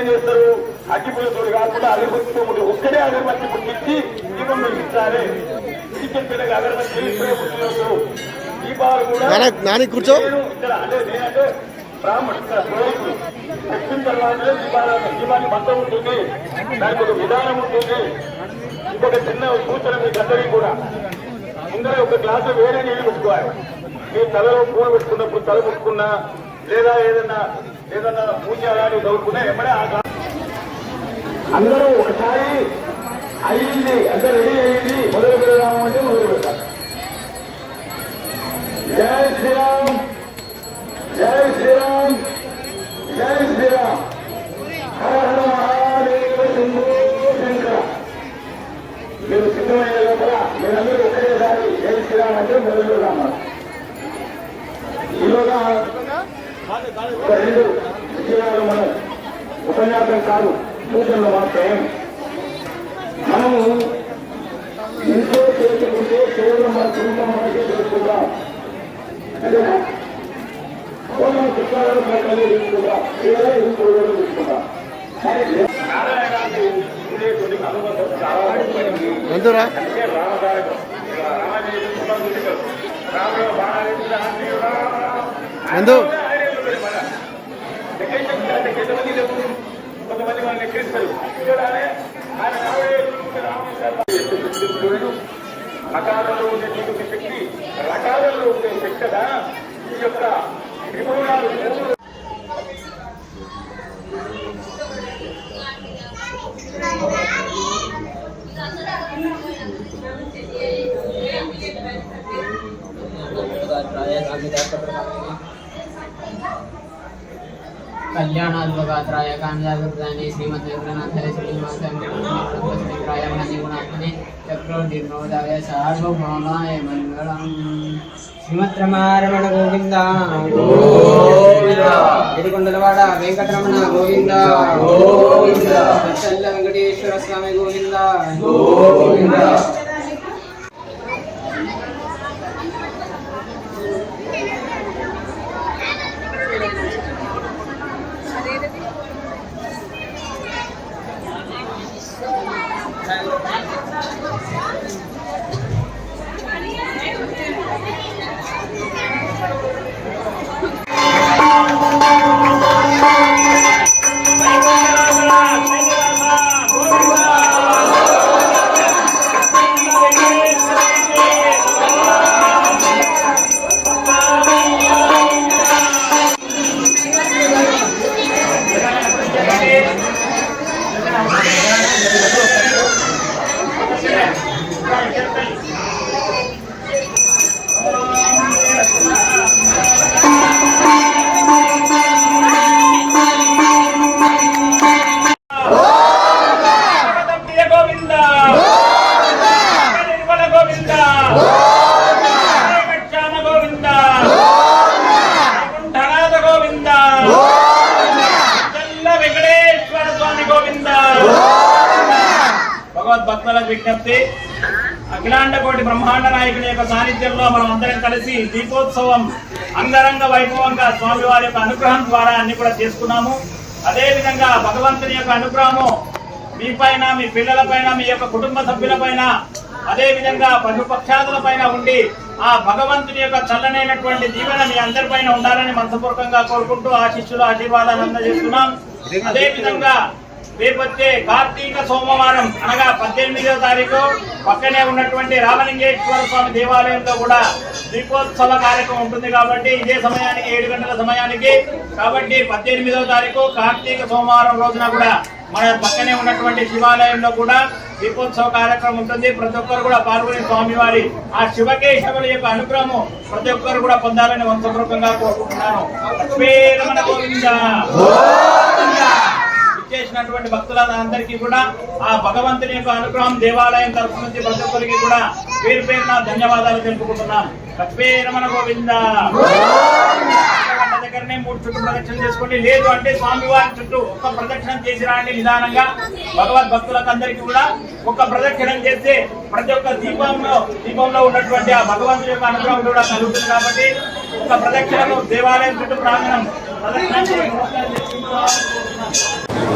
ఏం చేస్తారు? అగ్గిపులతోడు కాకుండా అగరబత్తితో ఒక్కడే అగరబత్తి పుట్టించి దీపం వెలిగించాలి. చెప్పినగా అగరబత్తి దీపాలు కూడా కూర్చో నేనంటే బ్రాహ్మణుడు పెట్టిన తర్వాత దీపాన్ని మందం ఉంటుంది, దానికి ఒక విధానం ఉంటుంది. ఇంకొక చిన్న సూచన మీకు అందరికీ కూడా, ముందర ఒక గ్లాసు వేరే నీళ్లు పెట్టుకోవాలి. మీరు తలలో పూలు పెట్టుకున్నప్పుడు తల పెట్టుకున్నా లేదా ఏదన్నా పూజ అలాంటివి చదువుకున్నా ఎమ్మడే ఆ అందరూ ఒకసారి అయ్యింది అంటే రెడీ అయ్యింది మొదలు పెడదాము అంటే మొదలు పెడతాం. జై శ్రీరామ్, జై శ్రీరామ్, జై శ్రీరామ్, హర హర మహాదేవ శంభో శంకర. మీరు సిద్ధమైన లోపల మీరందరూ ఒకేసారి జై శ్రీరామ్ అంటే మొదలు పెడదాము. ఈరోజు ఒక 2 విషయాలు మనం ఉపన్యాసం కాదు, సూచనలు మాత్రమే. మనము ఇంట్లో చేసుకుంటే కేవలం మన కుటుంబం మనకే తెలుసుకుందాం, పుస్తకాలను ప్రకటన తీసుకుందాం, కేవలం ఇంట్లో తీసుకుందాం. ఉండేటువంటి అనుబంధం చాలా కొంతమంది వాళ్ళని ఎక్కిస్తారు. రకాలలో ఉండేటువంటి శక్తి రకాలలో ఉండే శక్తి కదా ఈ యొక్క త్రిభువనాలు. कल्याणाद्भगात्राय कामजागृतानि श्रीमद्वेंकटनाथाय श्रीनिवासाय मणिगुणात्मने चक्रोदीर्णोदाय सार्वभौमाय मंगलम्. श्रीमद्रमारमण गोविंद गिरिकोंडलवाड वेंकटरमण गोविंद गोविंद. चल्ल वेंकटेश्वर स्वामी गोविंद गोविंद. భక్తుల విజ్ఞప్తి, అఖిలాండ కోటి బ్రహ్మాండ నాయకుని యొక్క సాన్నిధ్యంలో మనం అందరం కలిసి దీపోత్సవం అంగరంగ వైభవంగా స్వామివారి యొక్క అనుగ్రహం ద్వారా అన్ని కూడా చేసుకున్నాము. అదేవిధంగా భగవంతుని యొక్క అనుగ్రహము మీ పైన, మీ పిల్లల పైన, మీ యొక్క కుటుంబ సభ్యుల పైన, అదేవిధంగా పశుపక్షాదుల పైన ఉండి ఆ భగవంతుని యొక్క చల్లనైనటువంటి దీవెన మీ అందరిపైన ఉండాలని మనస్ఫూర్తిగా కోరుకుంటూ ఆశీస్సులు ఆశీర్వాదాలు అందజేస్తున్నాం. అదేవిధంగా రేపొచ్చే కార్తీక సోమవారం అనగా 18వ తారీఖు పక్కనే ఉన్నటువంటి రామలింగేశ్వర స్వామి దేవాలయంలో కూడా దీపోత్సవ కార్యక్రమం ఉంటుంది. కాబట్టి ఇదే సమయానికి 7 గంటల సమయానికి, కాబట్టి 18వ తారీఖు కార్తీక సోమవారం రోజున కూడా మన పక్కనే ఉన్నటువంటి శివాలయంలో కూడా దీపోత్సవ కార్యక్రమం ఉంటుంది. ప్రతి ఒక్కరు కూడా పాల్గొని స్వామివారి ఆ శివకేశవుల యొక్క అనుగ్రహము ప్రతి ఒక్కరు కూడా పొందాలని వంశపూర్వకంగా కోరుకుంటున్నాను. లక్ష్మీ రమణ గోవింద. చేసినటువంటి భక్తులందరికీ కూడా ఆ భగవంతుని యొక్క అనుగ్రహం దేవాలయం తరఫు నుంచి ప్రతి ఒక్కరికి కూడా పేరు పేరున ధన్యవాదాలు తెలుపుకుంటున్నాం. లక్ష్మీ రమణ గోవింద. దగ్గరనే 3 చుట్టూ ప్రదక్షిణ చేసుకోండి, లేదు అంటే స్వామివారి చుట్టూ ఒక్క ప్రదక్షిణం చేసి రాండి. నిదానంగా భగవద్ భక్తులకు అందరికీ కూడా ఒక్క ప్రదక్షిణం చేస్తే ప్రతి ఒక్క దీపంలో ఉన్నటువంటి ఆ భగవంతుడి యొక్క అనుగ్రహం కూడా కలుగుతుంది. కాబట్టి ఒక ప్రదక్షిణను దేవాలయం చుట్టూ ప్రాంగణం ప్రదక్షిణ